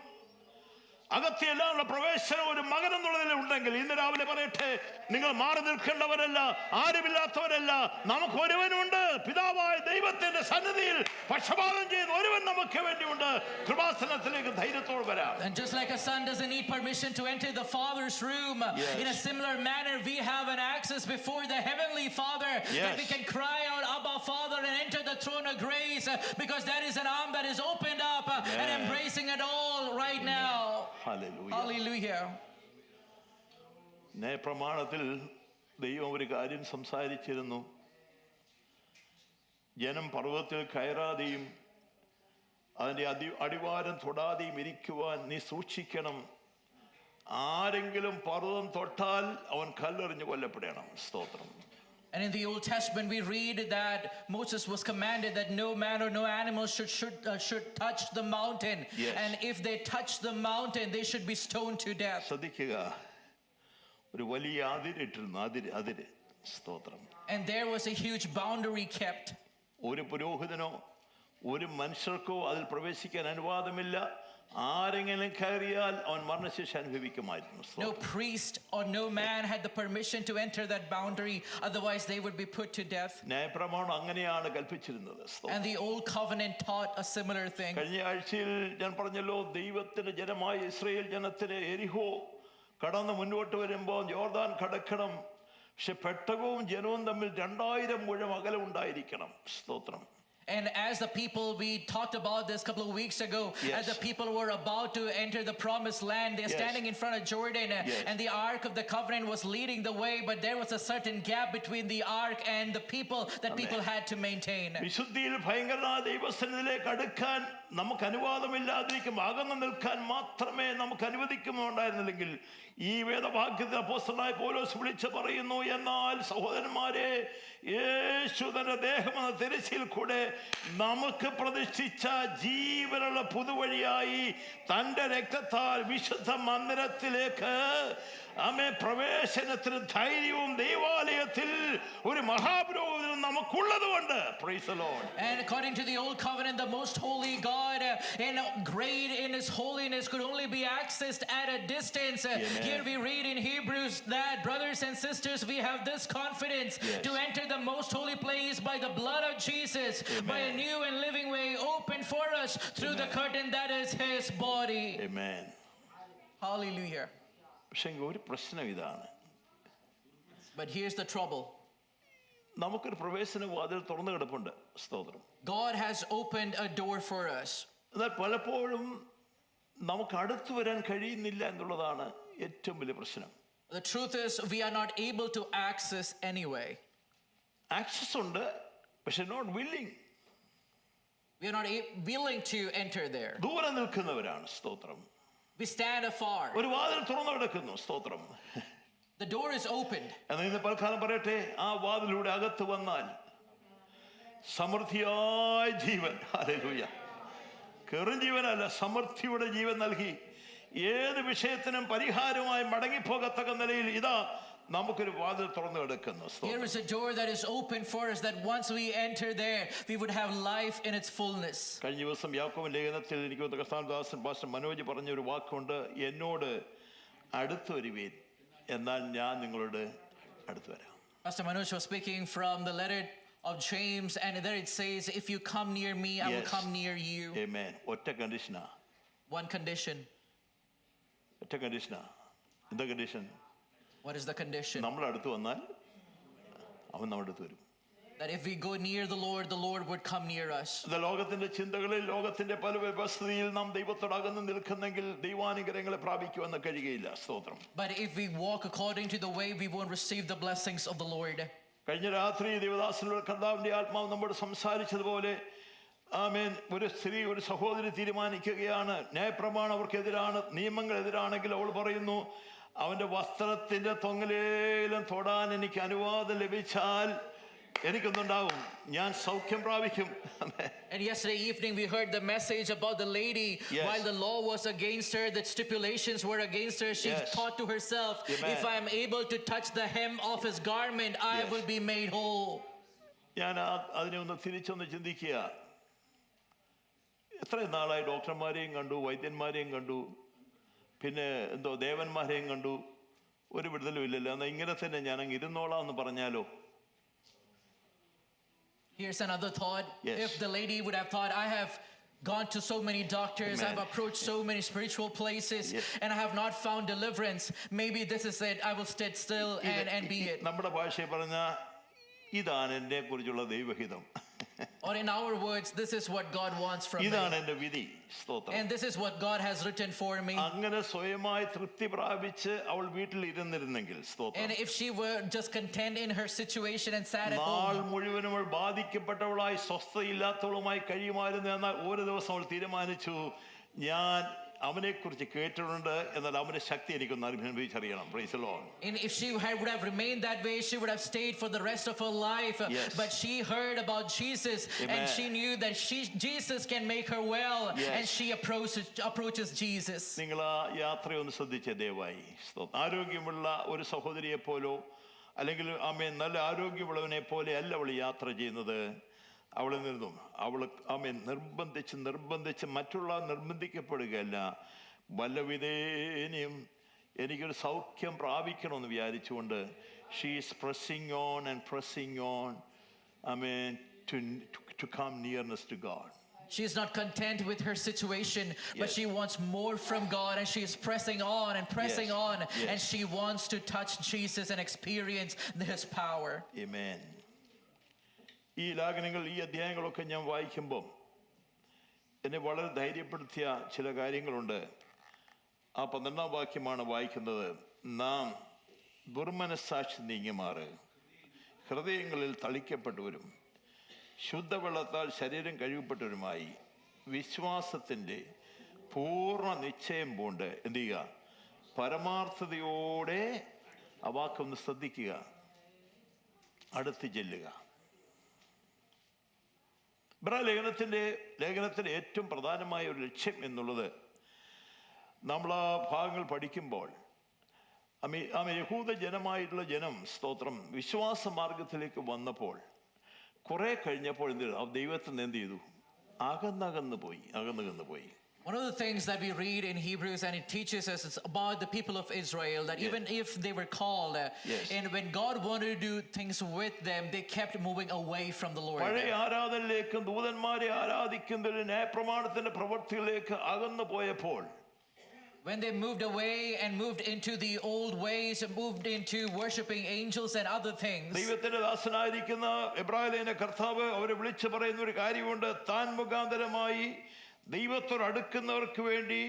അകത്തെല്ലാമുള്ള പ്രവേശനം ഒരു മകൻ എന്നുള്ളതിൽ ഉണ്ടെങ്കിൽ ഇന്ന് രാവിലെ പറയട്ടെ, നിങ്ങൾ മാറി നിൽക്കേണ്ടവരല്ല, ആരുമില്ലാത്തവരല്ല. നമുക്ക് ഒരുവനുണ്ട്, പിതാവായ ദൈവത്തിന്റെ സന്നിധിയിൽ പക്ഷപാതം ചെയ്ത് ഒരുവൻ നമുക്ക് വേണ്ടിയുണ്ട്. കൃപാസനത്തിലേക്ക് ധൈര്യത്തോടെ വരാം. And just like a son doesn't need permission to enter the Father's room, Yes. in a similar manner we have an access before the Heavenly Father, that Yes. we can cry out, Abba Father, and enter the throne of grace, because that is an arm that is opened up and embracing it all right now. Hallelujah. Hallelujah. ന്യായപ്രമാണത്തിൽ ദൈവം ഒരു കാര്യം സംസാരിച്ചിരുന്നു. ജനം പർവ്വതത്തിൽ കയറാതെയും അതിൻ്റെ അടിവാരം തൊടാതെയും ഇരിക്കുവാൻ നീ സൂക്ഷിക്കണം. ആരെങ്കിലും പർവ്വതം തൊട്ടാൽ അവൻ കല്ലെറിഞ്ഞ് കൊല്ലപ്പെടണം. സ്തോത്രം. And in the Old Testament, we read that Moses was commanded that no man or no animal should touch the mountain. Yes. And if they touch the mountain, they should be stoned to death. ശ്രദ്ധിക്കുക, ഒരു വലിയ അതിരിട്ടിരുന്നു. അതിര്. സ്തോത്രം. And there was a huge boundary kept. ഒരു പുരോഹിതനോ ഒരു മനുഷ്യർക്കോ അതിൽ പ്രവേശിക്കാൻ അനുവാദമില്ല. ആരെങ്കിലും കയറിയാൽ അവൻ മരണശിക്ഷ അനുഭവിക്കുമായിരുന്നു. No priest or no man had the permission to enter that boundary, otherwise they would be put to death. ന്യായപ്രമാണം അങ്ങനെയാണ് കൽപ്പിച്ചിരുന്നത്. And the old covenant taught a similar thing. കഴിഞ്ഞ ആഴ്ചയിൽ ഞാൻ പറഞ്ഞല്ലോ, ദൈവത്തിന്റെ ജനമായ ഇസ്രായേൽ ജനത്തിന് എരിഹോ കടന്ന് മുന്നോട്ട് വരുമ്പോൾ യോർദാൻ കടക്കണം. പക്ഷെ പെട്ടകവും ജനവും തമ്മിൽ 2000 മുഴം അകലം ഉണ്ടായിരിക്കണം. സ്തോത്രം. And as the people, we talked about this a couple of weeks ago, Yes. as the people were about to enter the promised land, they're Yes. standing in front of Jordan, Yes. and the ark of the covenant was leading the way, but there was a certain gap between the ark and the people that Amen. people had to maintain. വിശുദ്ധിയിൽ ഭയങ്കരനായ ദൈവസന്നിധിയിലേക്ക് അടുക്കാൻ നമുക്ക് അനുവാദമില്ലാതിരിക്കും. അകന്ന് നിൽക്കാൻ മാത്രമേ നമുക്ക് അനുവദിക്കുന്നുണ്ടായിരുന്നില്ലെങ്കിൽ ഈ വേദവാക്യത്തിൽ അപ്പോസ്തലനായ പൗലോസ് വിളിച്ചു പറയുന്നു, എന്നാൽ സഹോദരന്മാരെ, യേശു തന്റെ ദേഹമെന്ന തിരശ്ശീൽ കൂടെ നമുക്ക് പ്രതിഷ്ഠിച്ച ജീവനുള്ള പുതുവഴിയായി തന്റെ രക്തത്താൽ വിശുദ്ധ മന്ദിരത്തിലേക്ക് പ്രവേശനത്തിന് ധൈര്യവും ദൈവാലയത്തിൽ ഒരു മഹാപുരോഹിതനും നമുക്കുള്ളതുകൊണ്ട്. Praise the Lord. And according to the old covenant, the most holy God, great in his holiness, could only be accessed at a distance. Here we read in Hebrews that, brothers and sisters, we have this confidence to enter the most holy place by the blood of Jesus, by a new and living way opened for us through the curtain that is his body. Amen. Hallelujah. പക്ഷേ ഒരു പ്രശ്നം ഇതാണ്. But here's the trouble. നമുക്കൊരു പ്രവേശന വാതിൽ തുറന്നു കിടപ്പുണ്ട്. സ്തോത്രം. God has opened a door for us. എന്നാൽ പലപ്പോഴും നമുക്ക് അടുത്തു വരാൻ കഴിയുന്നില്ല എന്നുള്ളതാണ് ഏറ്റവും വലിയ പ്രശ്നം. The truth is, we are not able to access anyway. Access ഉണ്ട്, പക്ഷെ not willing. We are not willing to enter there. ദൂരെ നിൽക്കുന്നവരാണ്. സ്തോത്രം. We stand afar. ഒരു വാതിൽ തുറന്നു കിടക്കുന്നു. സ്തോത്രം. The door is opened. എന്നാൽ ഇന്ന് പൽക്കാലം പറയട്ടെ, ആ വാതിലൂടെ അകത്ത് വന്നാൽ സമൃദ്ധിയായ ജീവൻ, ഹല്ലേലൂയ, കെറും ജീവനല്ല, സമൃദ്ധിയുടെ ജീവൻ നൽകി ഏത് വിഷയത്തിനും പരിഹാരമായി മടങ്ങിപ്പോകത്തക്ക നിലയിൽ ഇതാ നമുക്കൊരു വാതിൽ തുറന്നു കിടക്കുന്നു. Here is a door that is open for us, that once we enter there, we would have life in its fullness. കഴിഞ്ഞ ദിവസം യാക്കോബ് ലേഖനത്തിൽ എനിക്ക് കർത്താദാസൻ പാസ്റ്റർ മനോജ് പറഞ്ഞൊരു വാക്കുണ്ട്, എന്നോട് അടുത്തു വരുവീൻ, എന്നാൽ ഞാൻ നിങ്ങളോട് അടുത്തു വരാം. Pastor Manoj was speaking from the letter of James, and there it says, if you come near me, I will Yes. come near you. Amen. ഒറ്റ കണ്ടീഷനാ. One condition. ഒറ്റ കണ്ടീഷനാ. എന്താ condition? What is the condition? നമ്മുടെ അടുത്ത് വന്നാൽ അവൻ നമ്മുടെ അടുത്ത് വരും. That if we go near the Lord would come near us. ഇത് ലോകത്തിന്റെ ചിന്തകളിൽ ലോകത്തിന്റെ പല വ്യവസ്ഥയിൽ നാം ദൈവത്തോട് അകന്ന് നിൽക്കുന്നെങ്കിൽ ദൈവാനുഗ്രഹങ്ങളെ പ്രാപിക്കുവാൻ കഴിയുകയില്ല. സ്തോത്രം. But if we walk according to the way, we won't receive the blessings of the Lord. കഴിഞ്ഞ രാത്രി ദേവദാസനോട് കർത്താവിന്റെ ആത്മാവ് നമ്മോട് സംസാരിച്ചതുപോലെ ആമേൻ, ഒരു സ്ത്രീ ഒരു സഹോദരി തീരുമാനിക്കുകയാണ്, ന്യായപ്രമാണം അവർക്കെതിരാണ്, നിയമങ്ങൾ എതിരാണെങ്കിൽ അവൾ പറയുന്നു, അവന്റെ വസ്ത്രത്തിന്റെ തൊങ്ങലേലും തൊടാൻ എനിക്ക് അനുവാദം ലഭിച്ചാൽ എനിക്കൊന്നുണ്ടാവും, ഞാൻ സൗഖ്യം പ്രാപിക്കും. And yesterday evening we heard the message about the lady. Yes. While the law was against her, the stipulations were against her, she Yes. thought to herself, Amen. if I am able to touch the hem of his garment, I Yes. will be made whole. ഞാൻ അതിനെ ഒന്ന് തിരിച്ചൊന്ന് ചിന്തിക്കുക. എത്രയും നാളായി ഡോക്ടർമാരെയും കണ്ടു, വൈദ്യന്മാരെയും കണ്ടു, പിന്നെ ദേവന്മാരെയും കണ്ടു, ഒരു വിടുതലും ഇല്ലല്ലോ. എന്നാൽ ഇങ്ങനെ തന്നെ ഞാൻ അങ്ങ് ഇരുന്നോളാം എന്ന് പറഞ്ഞാലോ? Here's another thought. Yes. If the lady would have thought, I have gone to so many doctors, Amen. I've approached so many spiritual places, Yes. and I have not found deliverance, maybe this is it, I will sit still and be it. നമ്മുടെ ഭാഷയിൽ പറഞ്ഞ ഇതാണ് എന്നെ കുറിച്ചുള്ള ദൈവഹിതം, Or in our words, this is what God wants from me. ഇതാണ് എന്റെ വിധി. സ്തോത്രം. And this is what God has written for me. അങ്ങനെ സ്വയമായി തൃപ്തി പ്രാപിച്ച് അവൾ വീട്ടിൽ ഇരുന്നിരുന്നെങ്കിൽ, സ്തോത്രം, And if she were just content in her situation and sat at നാൾ home, മുഴുവനും അവൾ ബാധിക്കപ്പെട്ടവളായി സ്വസ്ഥയില്ലാത്തവളുമായി കഴിയുമായിരുന്നു. എന്നാൽ ഒരു ദിവസം അവൾ തീരുമാനിച്ചു, ഞാൻ അവനെ കുറിച്ച് കേട്ടിട്ടുണ്ട്, എന്നാൽ അവന്റെ ശക്തി എനിക്കൊന്ന് അനുഭവിച്ചറിയണം. Praise the Lord. and if she would have remained that way, she would have stayed for the rest of her life. Yes. But she heard about Jesus, Amen. and she knew that Jesus can make her well, Yes. and she approaches Jesus. നിങ്ങൾ ആ യാത്രയൊന്ന് ശ്രദ്ധിച്ചേ ദയവായി. സ്തോത്രം. ആരോഗ്യമുള്ള ഒരു സഹോദരിയെ പോലോ അല്ലെങ്കിൽ ആമേൻ നല്ല ആരോഗ്യമുള്ളവനെ പോലെ അല്ല അവൾ യാത്ര ചെയ്യുന്നത്. അവളിൽ നിന്നും അവൾ ആമേൻ നിർബന്ധിച്ച് മറ്റുള്ള നിർബന്ധിക്കപ്പെടുകയല്ല, വല്ലവിധേനയും എനിക്കൊരു സൗഖ്യം പ്രാപിക്കണമെന്ന് വിചാരിച്ചുകൊണ്ട് she is pressing on and pressing on, amen, to come nearness to God. She is not content with her situation, but Yes. she wants more from God, and she is pressing on and pressing Yes. on, Yes. and she wants to touch Jesus and experience his power. ആമേൻ. ഈ ലേഖനങ്ങൾ, ഈ അധ്യായങ്ങളൊക്കെ ഞാൻ വായിക്കുമ്പോൾ എന്നെ വളരെ ധൈര്യപ്പെടുത്തിയ ചില കാര്യങ്ങളുണ്ട്. ആ 12-ാം വാക്യമാണ് വായിക്കുന്നത്. നാം ദുർമനസ്സാക്ഷി നീങ്ങിമാറ്, ഹൃദയങ്ങളിൽ തളിക്കപ്പെട്ടവരും ശുദ്ധവെള്ളത്താൽ ശരീരം കഴുകപ്പെട്ടവരുമായി വിശ്വാസത്തിൻ്റെ പൂർണ്ണ നിശ്ചയം പൂണ്ട് എന്ത് ചെയ്യുക, പരമാർത്ഥതയോടെ ആ വാക്കൊന്ന് ശ്രദ്ധിക്കുക, അടുത്ത് ചെല്ലുക. ലേഖനത്തിന്റെ ഏറ്റവും പ്രധാനമായ ഒരു ലക്ഷ്യം എന്നുള്ളത്, നമ്മൾ ആ ഭാഗങ്ങൾ പഠിക്കുമ്പോൾ യഹൂദ ജനമായിട്ടുള്ള ജനം, സ്തോത്രം, വിശ്വാസ മാർഗത്തിലേക്ക് വന്നപ്പോൾ കുറെ കഴിഞ്ഞപ്പോൾ ദൈവത്തിന് എന്ത് ചെയ്തു, അകന്നകന്നു പോയി. One of the things that we read in Hebrews, and it teaches us, it's about the people of Israel, that Yes. even if they were called, Yes. and when God wanted to do things with them, they kept moving away from the Lord. പഴയ ആരാധനയിലേക്കും ദൂതന്മാരെ ആരാധിക്കുന്നതിന് ന്യായപ്രമാണത്തിന്റെ പ്രവൃത്തിയിലേക്ക് അകന്നു പോയപ്പോൾ, When they moved away and moved into the old ways, and moved into worshiping angels and other things, ദൈവത്തിന്റെ ദാസനായിരിക്കുന്ന എബ്രായലേഖന കർത്താവ് അവരെ വിളിച്ചു പറയുന്ന ഒരു കാര്യമുണ്ട്. താൻ മുഖാന്തരമായി ദൈവത്തോട് അടുക്കുന്നവർക്ക് വേണ്ടി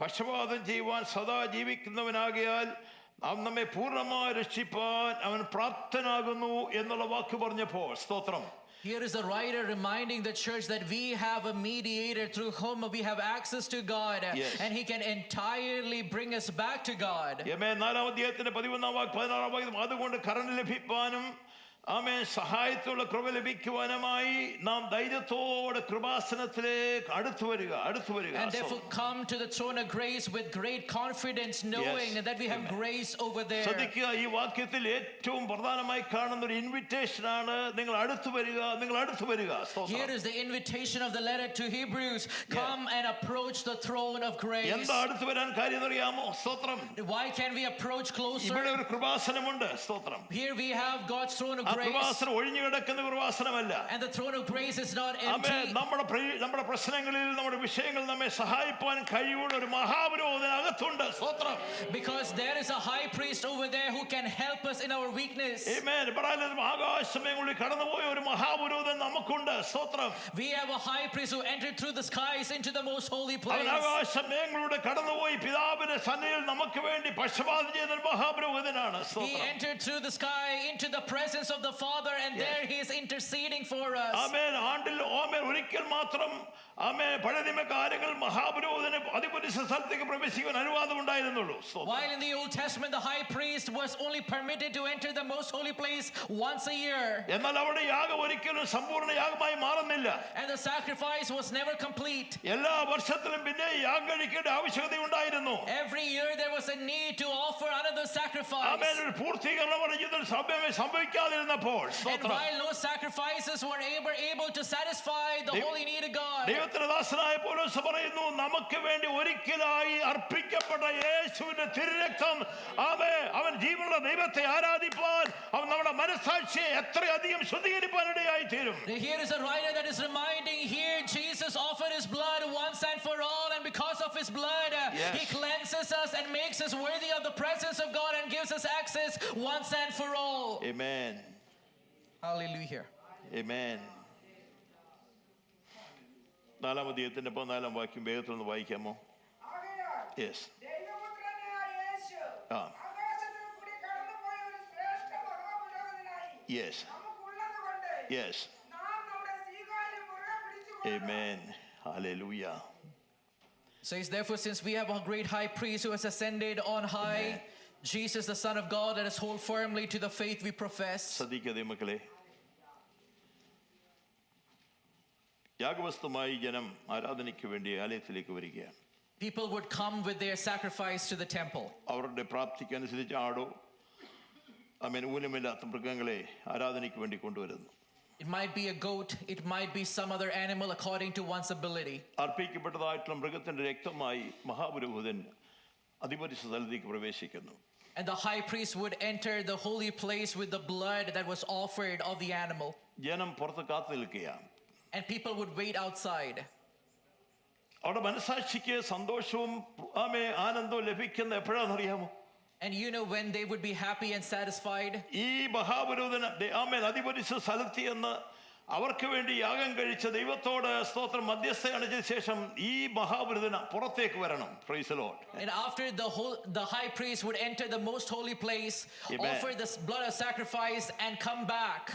പക്ഷപാതം ചെയ്യുവാൻ സദാ ജീവിക്കുന്നവനാകയാൽ അവൻ നമ്മെ പൂർണ്ണമായി രക്ഷിപ്പാൻ അവൻ പ്രാപ്തനാകുന്നു എന്നുള്ള വാക്ക് പറഞ്ഞപ്പോൾ, സ്തോത്രം, here is the writer reminding the church that we have a mediator through whom we have access to God, Yes. and he can entirely bring us back to God. 4-ാം അധ്യായത്തിന്റെ 11-ാം വാക്യം 16-ാം വാക്യം, അതുകൊണ്ട് കരുണ ലഭിപ്പാനും ആമേൻ സഹായത്തോടെ കൃപ ലഭിക്കുവാനുമായി നാം ധൈര്യത്തോടെ കൃപാസനത്തിലേക്ക് അടുത്തു വരിക. And therefore come to the throne of grace with great confidence, knowing Yes. that we have grace over there. ശ്രദ്ധിക്കുക, ഈ വാക്യത്തിൽ ഏറ്റവും പ്രധാനമായി കാണുന്ന ഒരു ഇൻവിറ്റേഷൻ ആണ്, നിങ്ങൾ അടുത്തു വരിക, നിങ്ങൾ അടുത്തു വരിക. Here is the invitation of the letter to Hebrews. Come and approach the throne of grace. എന്താ അടുത്തു വരാൻ കാര്യം അറിയാമോ? സ്തോത്രം. Why can we approach closer? ഇവിടെ ഒരു കൃപാസനമുണ്ട്. സ്തോത്രം. Here we have God's throne of ആ grace. കൃപാസനം ഒഴിഞ്ഞു കിടക്കുന്ന കൃപാസനമല്ല. And the throne of grace is not amen. empty. നമ്മുടെ പ്രശ്നങ്ങളിൽ നമ്മുടെ വിഷയങ്ങൾ നമ്മെ സഹായിപ്പാൻ കഴിവുള്ള ഒരു മഹാപുരോഹിതൻ അകത്തുണ്ട്. സ്തോത്രം. Because there is a high priest over there who can help us in our weakness. ആമേൻ. ആകാശമേഘങ്ങളിൽ കടന്നുപോയ ഒരു മഹാപുരോഹിതൻ നമുക്കുണ്ട്. സ്തോത്രം. We have a high priest who entered through the skies into the most holy അവൻ place. ആകാശമേഘങ്ങളിലൂടെ കടന്നുപോയി പിതാവിന്റെ സന്നിധിയിൽ നമുക്ക് വേണ്ടി പക്ഷപാതം ചെയ്ത ഒരു മഹാപുരോഹിതനാണ്. He സ്തോത്രം. entered through the sky into the presence of the Father, and there he is interceding for us. ആമേൻ. ആണ്ടിൽ ഒരിക്കൽ മാത്രം ആമേൻ പഴയ നിയമ കാര്യങ്ങൾ മഹാപുരോഹിതന് അതിപരിശുദ്ധ സ്ഥലത്തേക്ക് പ്രവേശിക്കാൻ അനുവാദം ഉണ്ടായിരുന്നുള്ളൂ. While in the Old Testament the high priest was only permitted to enter the most holy place once a year. എന്നാൽ അവിടെ യാഗം ഒരിക്കലും സമ്പൂർണ്ണ യാഗമായി മാറുന്നില്ല. And the sacrifice was never complete. എല്ലാ വർഷത്തിലും പിന്നെ യാഗം കഴിക്കേണ്ട ആവശ്യകത ഉണ്ടായിരുന്നു. Every year there was a need to offer another sacrifice. ആമേൻ. ഒരു പൂർത്തീകരണം ഇതിൽ സംഭവിക്കാതിരുന്നപ്പോൾ And while no sacrifices were able to satisfy the holy need of God, ദൈവത്തിന്റെ ദാസനായ പൗലോസ് പറയുന്നു, നമുക്ക് വേണ്ടി ഒരിക്കലായി അർപ്പിക്കപ്പെട്ട യേശുവിന്റെ തിരുരക്തം അവൻ ജീവനുള്ള ദൈവത്തെ ആരാധിപ്പാൻ അവൻ നമ്മുടെ മനസ്സാക്ഷിയെ എത്രയധികം ശുദ്ധീകരിപ്പാൻ ഇടയായി തീരും. Here is a writer that is reminding here Jesus offered his blood once and for all, and because of his blood he cleanses us and makes us worthy of the presence of God and gives us access once and for all. Amen. Hallelujah. Amen. 4-ാം അധ്യായത്തിന്റെ 14-ാം വാക്യം വേഗത്തിൽ ഒന്ന് വായിക്കാമോ? Yes. Yes. Yes. Amen. Hallelujah. Says, therefore, since we have a great high priest who has ascended on high, Amen. Jesus, the Son of God, let us hold firmly to the faith we profess. ശ്രദ്ധിക്കതേ മക്കളെ. യാഗവസ്തുമായി ജനം ആരാധനയ്ക്ക് വേണ്ടി ആലയത്തിലേക്ക് വരികയാണ്. People would come with their sacrifice to the temple. അവരുടെ പ്രാപ്തിക്കനുസരിച്ച് ആടോ ഊനമില്ലാത്ത മൃഗങ്ങളെ ആരാധനയ്ക്ക് വേണ്ടി കൊണ്ടുവരുന്നു. It might be a goat, it might be some other animal according to one's ability. അർപ്പിക്കപ്പെട്ടതായിട്ടുള്ള മൃഗത്തിന്റെ രക്തമായി മഹാപുരോഹിതൻ അതിപരിശുദ്ധ സ്ഥലത്തേക്ക് പ്രവേശിക്കുന്നു. And the high priest would enter the holy place with the blood that was offered of the animal. ജനം പുറത്ത് കാത്തു നിൽക്കുകയാണ്. And people would wait outside. അവരുടെ മനസാക്ഷിക്ക് സന്തോഷവും ആനന്ദവും ലഭിക്കുന്ന എപ്പോഴാണെന്നറിയാമോ? And you know when they would be happy and satisfied? ഈ മഹാപുരോഹിതൻ അതിപരിശുദ്ധ സ്ഥലത്ത് എന്ന് അവർക്ക് വേണ്ടി യാഗം കഴിച്ച ദൈവത്തോട് സ്തോത്രം മധ്യസ്ഥ അണിച്ച ശേഷം ഈ മഹാപുരോഹിതൻ പുറത്തേക്ക് വരണം. Praise the Lord. And after the high priest would enter the most holy place, Amen. offer the blood of sacrifice and come back.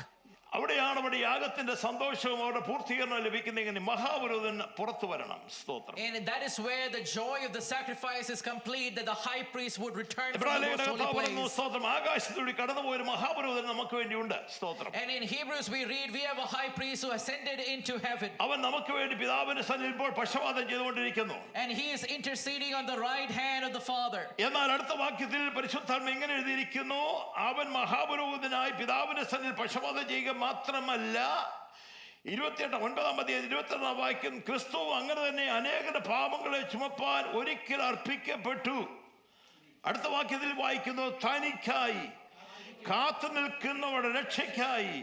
അവിടെയാണ് അവിടെ യാഗത്തിന്റെ സന്തോഷവും അവിടെ പൂർത്തീകരണം ലഭിക്കുന്ന മഹാപുരോഹിതൻ പുറത്തു വരണം. സ്തോത്രം. And that is where the joy of the sacrifice is complete, that the high priest would return from the most holy place. സ്തോത്രം. ആകാശത്തിലൂടെ കടന്നുപോയ ഒരു മഹാപുരോഹിതൻ നമുക്ക് വേണ്ടിയുണ്ട്. സ്തോത്രം. And in Hebrews we read, we have a high priest who ascended into heaven. അവൻ നമുക്ക് വേണ്ടി പിതാവിന്റെ സന്നിധിയിൽ ഇപ്പോൾ പക്ഷപാതം ചെയ്തുകൊണ്ടിരിക്കുന്നു. And he is interceding on the right hand of the Father. എന്നാൽ അടുത്ത വാക്യത്തിൽ പരിശുദ്ധാത്മ ഇങ്ങനെ എഴുതിയിരിക്കുന്നു, അവൻ മഹാപുരോഹിതനായി പിതാവിന്റെ സന്നിധിയിൽ പക്ഷപാതം ചെയ്യുക മാത്രമല്ല 28-9 വാക്യം ക്രിസ്തു അങ്ങനെ തന്നെ അനേകരുടെ പാപങ്ങളെ ചുമപ്പാൻ ഒരിക്കൽ അർപ്പിക്കപ്പെട്ടു. അടുത്ത വാക്യത്തിൽ വായിക്കുന്നു, തനിക്കായി കാത്തു നിൽക്കുന്നവരുടെ രക്ഷയ്ക്കായി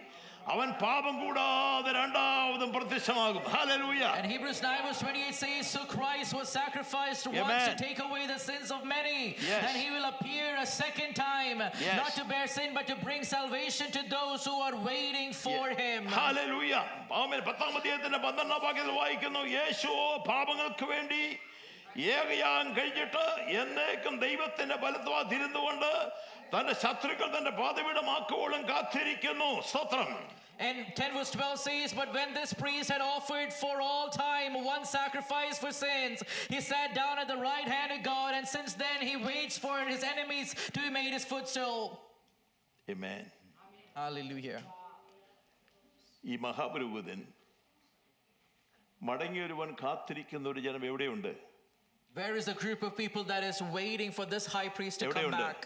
അവൻ പാപം കൂടാതെ രണ്ടാമതും പ്രത്യക്ഷമാകും. Hallelujah. And Hebrews 9:28 says, so Christ was sacrificed once to take away the sins of many, and he will appear a second time, not to bear sin but to bring salvation to those who are waiting for him. Hallelujah. Amen. 10-ാം അധ്യായത്തിന്റെ 12-ാം വാക്യത്തിൽ വായിക്കുന്നു, യേശു പാപങ്ങൾക്ക് വേണ്ടി ഏകയാഗം കഴിഞ്ഞിട്ട് എന്നേക്കും ദൈവത്തിന്റെ വലത്തുവാതിരുന്നുകൊണ്ട് തന്റെ ശത്രുക്കൾ തന്റെ പാദപീഠമാക്കുവോളം കാത്തിരിക്കുന്നു. സ്തോത്രം. And 10:12 says, but when this priest had offered for all time one sacrifice for sins, he sat down at the right hand of God, and since then he waits for his enemies to be made his footstool. Amen. Hallelujah. ഈ മഹാപുരോഹിതൻ മടങ്ങിയൊരുവൻ കാത്തിരിക്കുന്ന ഒരു ജനം എവിടെയുണ്ട്? Where is the group of people that is waiting for this high priest to come back?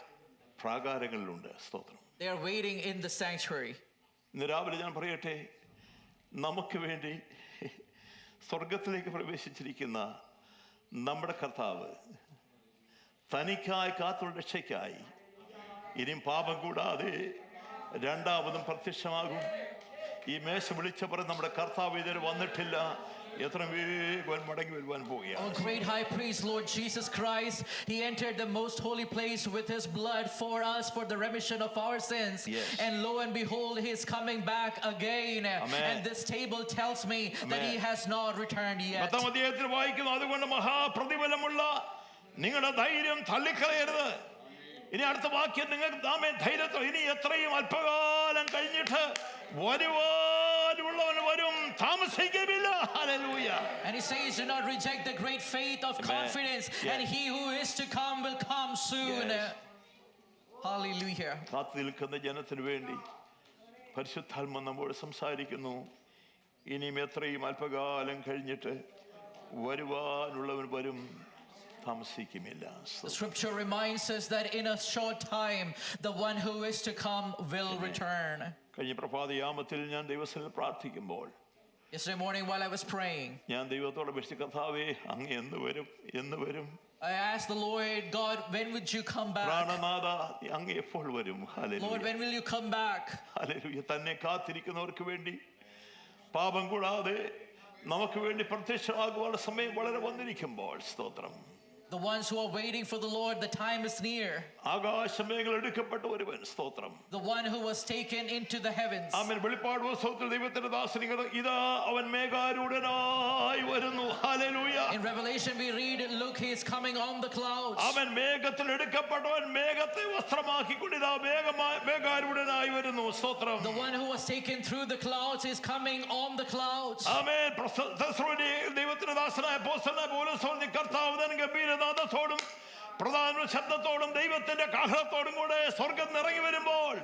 പ്രാകാരങ്ങളിലുണ്ട്. സ്തോത്രം. They are waiting in the sanctuary. ഇന്ന് രാവിലെ ഞാൻ പറയട്ടെ, നമുക്ക് വേണ്ടി സ്വർഗത്തിലേക്ക് പ്രവേശിച്ചിരിക്കുന്ന നമ്മുടെ കർത്താവ് തനിക്കായി കാത്തുള്ള രക്ഷയ്ക്കായി ഇനിയും പാപം കൂടാതെ രണ്ടാമതും പ്രത്യക്ഷമാകും. ഈ മേശ വിളിച്ചപ്പോൾ നമ്മുടെ കർത്താവ് ഇതുവരെ വന്നിട്ടില്ല. എത്ര വേഗം മടങ്ങി വരുവാൻ പോവുകയാണ്. Oh, great high priest, Lord Jesus Christ, he entered the most holy place with his blood for us, for the remission of our sins. Yes. And lo and behold, he is coming back again. Amen. And this table tells me that he has not returned yet. 10-ാം അധ്യായത്തിൽ വായിക്കുന്നു, അതുകൊണ്ട് മഹാപ്രതിഫലമുള്ള നിങ്ങളുടെ ധൈര്യം തള്ളിക്കളയരുത്. ഇനി അടുത്ത വാക്യം, നിങ്ങൾക്ക് നാമേ ധൈര്യത്തിൽ ഇനി എത്രയും അല്പകാലം കഴിഞ്ഞിട്ട് വരുവാനുള്ളവൻ വരും, താമസിക്കുമില്ല. Hallelujah. And he says, do not reject the great faith of confidence, and he who is to come will come soon. Yes. Hallelujah. കാത്തു നിൽക്കുന്ന ജനത്തിന് വേണ്ടി പരിശുദ്ധാത്മ നമ്മോട് സംസാരിക്കുന്നു. ഇനിയും എത്രയും അല്പകാലം കഴിഞ്ഞിട്ട് വരുവാനുള്ളവൻ വരും, താമസിക്കുമില്ല. The scripture reminds us that in a short time the one who is to come will return. കഴിഞ്ഞ പ്രഭാതയാമത്തിൽ ഞാൻ ദൈവസന്നിധിയിൽ പ്രാർത്ഥിക്കുമ്പോൾ Yesterday morning while I was praying, ഞാൻ ദൈവത്തോട് അപേക്ഷിച്ചു, കർത്താവേ അങ്ങ് എന്ന് വരും, എന്ന് വരും? I asked the Lord, God, when would you come back? പ്രാണനാഥ അങ്ങ് എപ്പോൾ വരും? Lord, when will you come back? Hallelujah. തന്നെ കാത്തിരിക്കുന്നവർക്ക് വേണ്ടി പാപം കൂടാതെ നമുക്ക് വേണ്ടി പ്രത്യക്ഷമാകുവാനുള്ള സമയം വളരെ വന്നിരിക്കുമ്പോൾ സ്തോത്രം. The ones who are waiting for the Lord, the time is near. ആകാശമേഘങ്ങൾ എടുക്കപ്പെട്ട ഒരുവൻ, സ്തോത്രം. The one who was taken into the heavens. ആമേൻ. വെളിപ്പാട് പുസ്തകത്തിൽ ദൈവത്തിന്റെ ദാസനികൾ ഇതാ അവൻ മേഘാരൂഢനായി വരുന്നു. Hallelujah. In Revelation we read, look, he is coming on the clouds. അവൻ മേഘത്തിൽ എടുക്കപ്പെട്ടവൻ മേഘത്തെ വസ്ത്രമാക്കിക്കൊണ്ട് ഇതാ മേഘാരൂഢനായി വരുന്നു. സ്തോത്രം. The one who was taken through the clouds is coming on the clouds. ആമേൻ. ദൈവത്തിന്റെ ദാസനായ അപ്പോസ്തലനായ പൗലോസ് പറഞ്ഞു, കർത്താവ് തൻ ഗംഭീരനാദത്തോടും പ്രധാന ശബ്ദത്തോടും ദൈവത്തിന്റെ കാഹളത്തോടും കൂടെ സ്വർഗ്ഗം നിറങ്ങി വരുമ്പോൾ.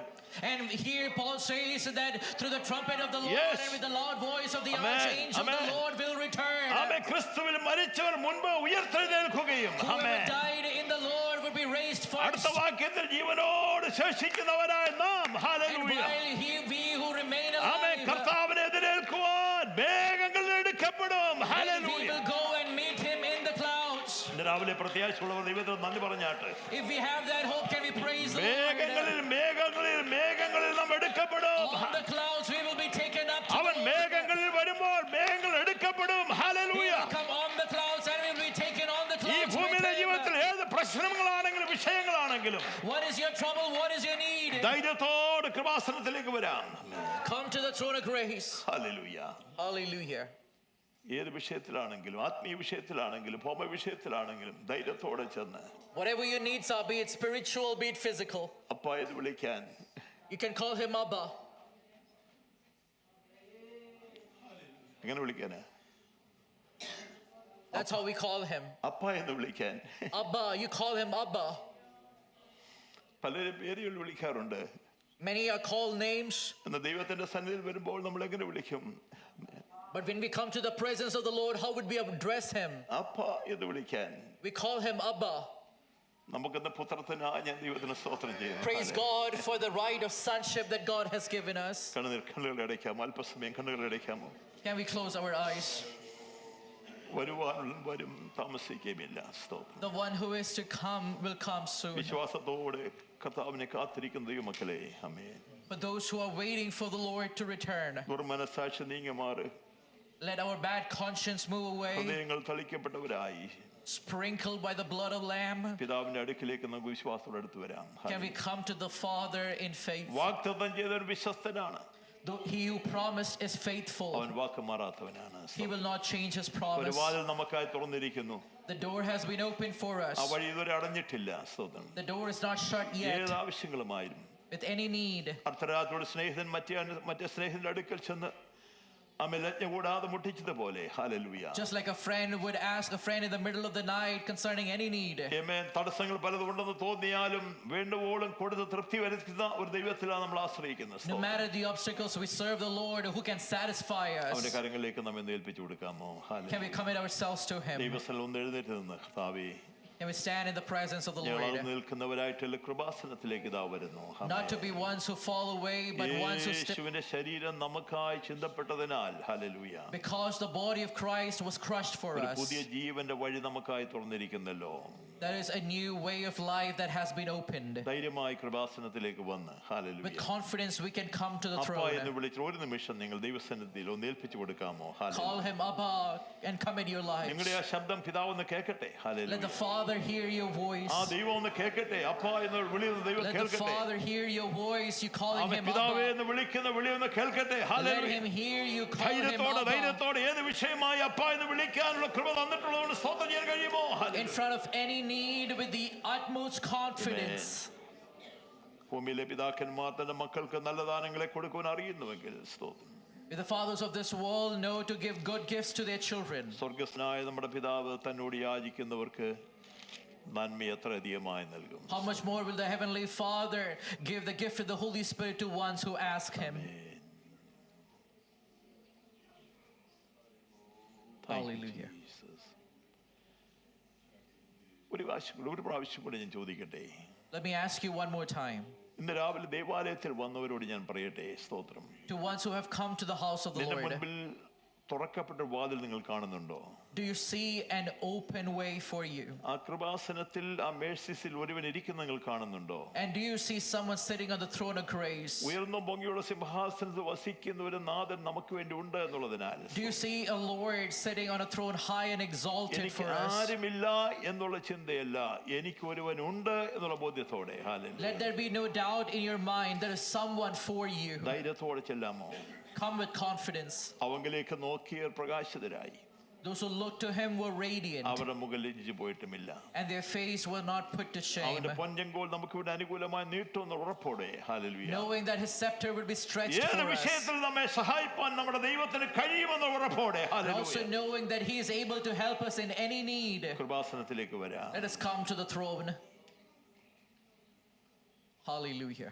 And here Paul says that through the trumpet of the Lord, Yes. and with the loud voice of the Amen. archangel, Amen. the Lord will return. ആമേൻ. ക്രിസ്തുവിൽ മരിച്ചവർ മുൻപ് ഉയർത്തെഴുന്നേൽക്കുകയും Whoever died in the Lord will be raised first. അടുത്ത വാക്യത്തിൽ ജീവനോട് ശേഷിക്കുന്നവരായ നാം, And hallelujah, while we who remain amen, alive, കർത്താവിനെ എതിരേൽക്കുവാൻ മേഘങ്ങളിൽ എടുക്കപ്പെടും. we hallelujah. will go and meet him in the clouds. ഇന്ന് രാവിലെ പ്രത്യാശയുള്ളവർ ദൈവത്തിന് നന്ദി പറഞ്ഞാട്ട്. If we have that hope, can we praise the മേഘങ്ങളിൽ Lord? മേഘങ്ങളിൽ മേഘങ്ങളിൽ നാം എടുക്കപ്പെടും. On the clouds we will be taken up to അവൻ the Lord. മേഘങ്ങളിൽ വരുമ്പോൾ മേഘങ്ങൾ എടുക്കപ്പെടും. We hallelujah. will come on the clouds and we will be taken on the ഈ clouds. ഭൂമിയിലെ ജീവിതത്തിൽ ഏത് പ്രശ്നങ്ങളാണെങ്കിലും വിഷയങ്ങളാണെങ്കിലും What is your trouble? What is your need? ധൈര്യത്തോട് കൃപാസനത്തിലേക്ക് വരാം. Come to the throne of grace. Hallelujah. Hallelujah. ഏത് വിഷയത്തിലാണെങ്കിലും, ആത്മീയ വിഷയത്തിലാണെങ്കിലും ഭൗമ വിഷയത്തിലാണെങ്കിലും ധൈര്യത്തോടെ ചെന്ന് Whatever your needs are, be it spiritual, be it physical, അപ്പ എന്ന് വിളിക്കാൻ. you can call him Abba. എങ്ങനെ വിളിക്കാന്? That's how we call him. അപ്പ എന്ന് വിളിക്കാൻ. Abba, you call him Abba. പലരും പേരുകൾ വിളിക്കാറുണ്ട്. Many are called names, എന്നാൽ ദൈവത്തിന്റെ സന്നിധിയിൽ വരുമ്പോൾ നമ്മൾ എങ്ങനെ വിളിക്കും? but when we come to the presence of the Lord, how would we address him? അപ്പ എന്ന് വിളിക്കാൻ. We call him Abba. നമുക്കെന്ന പുത്രത്തിനായി ഞാൻ ദൈവത്തിന് സ്തോത്രം ചെയ്യുന്നു. Praise God for the right of sonship that God has given us. കണ്ണുകൾ അടയ്ക്കാം. അല്പസമയം കണ്ണുകൾ അടയ്ക്കാമോ? Can we close our eyes? വരുവാനുള്ള വരും, താമസിക്കുകയുമില്ല. സ്തോത്രം. The one who is to come will come soon. വിശ്വാസത്തോടെ കർത്താവിനെ കാത്തിരിക്കുന്ന ദൈവമക്കളെ, ആമേൻ. For those who are waiting for the Lord to return, ദുർമനസാക്ഷി നീങ്ങി മാറ്. let our bad conscience move away, ഹൃദയങ്ങൾ തളിക്കപ്പെട്ടവരായി sprinkled by the blood of Lamb. പിതാവിന്റെ അടുക്കിലേക്ക് നമുക്ക് വിശ്വാസത്തോടെ അടുത്ത് വരാം. Can we come to the Father in faith? വാഗ്ദത്തം ചെയ്തവൻ വിശ്വസ്തനാണ്. He who promised is faithful. അവൻ വാക്ക് മാറാത്തവനാണ്. He will not change his ഒരു promise. വാതിൽ നമുക്കായി തുറന്നിരിക്കുന്നു. The door has been opened for us. ആ വഴി ഇതുവരെ അടഞ്ഞിട്ടില്ല. സ്തോത്രം. The door is not shut yet. ഏത് ആവശ്യങ്ങളുമായിരുന്നു With any need, അർദ്ധരാത്രിയോട് സ്നേഹിതൻ മറ്റേ സ്നേഹിതന്റെ അടുക്കൽ ചെന്ന് ലജ്ഞ കൂടാതെ മുട്ടിച്ചതുപോലെ, hallelujah, just like a friend would ask a friend in the middle of the night concerning any need. ആമേൻ. തടസ്സങ്ങൾ പലതുണ്ടെന്ന് തോന്നിയാലും വേണ്ടുവോളം കൊടുത്ത് തൃപ്തി വരുത്തുന്ന ഒരു ദൈവത്തിലാണ് നമ്മൾ ആശ്രയിക്കുന്നത്. No matter the obstacles, we serve the Lord who can satisfy അവന്റെ us. കരങ്ങളിലേക്ക് നമ്മെ ഏൽപ്പിച്ചു കൊടുക്കാമോ? Can we commit ourselves to him? ദൈവസ്ഥലം ഒന്ന് എഴുന്നേറ്റ് നിന്ന്, കർത്താവേ, Can we stand in the presence of the ഞങ്ങൾ Lord? നിൽക്കുന്നവരായിട്ടുള്ള കൃപാസനത്തിലേക്ക് ഇതാ വരുന്നു. Not to be ones who fall away, but ones who step. യേശുവിന്റെ ശരീരം നമുക്കായി ചിന്തപ്പെട്ടതിനാൽ, hallelujah, Because the body of Christ was crushed for ഒരു us. പുതിയ ജീവന്റെ വഴി നമുക്കായി തുറന്നിരിക്കുന്നല്ലോ. That is a new way of life that has been opened. ധൈര്യമായി കൃപാസനത്തിലേക്ക് വന്ന് With hallelujah confidence, we can come to the അപ്പ എന്ന് throne. വിളിച്ച് ഒരു നിമിഷം നിങ്ങൾ ദൈവസന്നിധിയിൽ ഒന്ന് ഏൽപ്പിച്ചു കൊടുക്കാമോ? Hallelujah. Call him Abba and come into your lives. നിങ്ങളുടെ ആ ശബ്ദം പിതാവ് ഒന്ന് കേൾക്കട്ടെ. Let hallelujah. the Father hear your voice. ആ ദൈവം ഒന്ന് കേൾക്കട്ടെ. അപ്പ എന്ന് വിളിക്കുന്ന ദൈവം Let the കേൾക്കട്ടെ. Father hear your voice. You calling അവൻ him പിതാവേ Abba. എന്ന് വിളിക്കുന്ന വിളി ഒന്ന് കേൾക്കട്ടെ. Let hallelujah. him hear you call him ധൈര്യത്തോടെ Abba. ധൈര്യത്തോടെ ഏത് വിഷയമായി അപ്പ എന്ന് വിളിക്കാനുള്ള കൃപ തന്നിട്ടുള്ളതുകൊണ്ട് സ്തോത്രം ചെയ്യാൻ കഴിയുമോ? In hallelujah. front of any need with the utmost confidence. ഭൂമിയിലെ പിതാക്കന്മാർ തന്റെ മക്കൾക്ക് നല്ല ദാനങ്ങളെ കൊടുക്കുവാൻ അറിയുന്നുവെങ്കിൽ സ്തോത്രം. If the fathers of this world know to give good gifts to their children, സ്വർഗസ്നായ നമ്മുടെ പിതാവ് തന്നോട് യാചിക്കുന്നവർക്ക് നന്മ എത്ര അധികമായി നൽകും. how much more will the Heavenly Father give the gift of the Holy Spirit to ones who ask Him? Thank you, Hallelujah. Jesus. ഒരു പ്രാവശ്യം കൂടെ ഞാൻ ചോദിക്കട്ടെ. Let me ask you one more time. ഇന്ന് രാവിലെ ദേവാലയത്തിൽ വന്നവരോട് ഞാൻ പറയട്ടെ സ്തോത്രം. To ones who have come to the house of the നിന്റെ Lord, മുൻപിൽ തുറക്കപ്പെട്ട വാതിൽ നിങ്ങൾ കാണുന്നുണ്ടോ? do you see an open way for you? ആ കൃപാസനത്തിൽ ആ മേഴ്സിസിൽ ഒരുവൻ ഇരിക്കുന്ന നിങ്ങൾ കാണുന്നുണ്ടോ? And do you see someone sitting on the throne of grace? ഉയർന്ന പൊങ്ങിയുള്ള സിംഹാസനത്തിൽ വസിക്കുന്ന ഒരു നാഥൻ നമുക്ക് വേണ്ടി ഉണ്ട് എന്നുള്ളതിനാൽ Do you see a Lord sitting on a throne high and exalted എനിക്ക് for us? ആരുമില്ല എന്നുള്ള ചിന്തയല്ല, എനിക്ക് ഒരുവൻ ഉണ്ട് എന്നുള്ള ബോധ്യത്തോടെ hallelujah. Let there be no doubt in your mind there is someone for you. ധൈര്യത്തോടെ ചെല്ലാമോ? Come with confidence. അവങ്കിലേക്ക് നോക്കിയവർ പ്രകാശിതരായി, Those who look to Him were radiant, അവരുടെ മുഖം ലജ്ജിച്ചു പോയിട്ടുമില്ല. and their face was not put to shame, അവന്റെ പൊൻചെങ്കോൽ നമുക്ക് ഇവിടെ അനുകൂലമായി നീട്ടുമെന്ന ഉറപ്പോടെ hallelujah. knowing that His scepter would be stretched ഏത് for us, വിഷയത്തിൽ നമ്മെ സഹായിപ്പാൻ നമ്മുടെ ദൈവത്തിന് കഴിയുമെന്ന ഉറപ്പോടെ and also hallelujah. knowing that He is able to help us in any need. കൃപാസനത്തിലേക്ക് വരാം. Let us come to the throne. Hallelujah.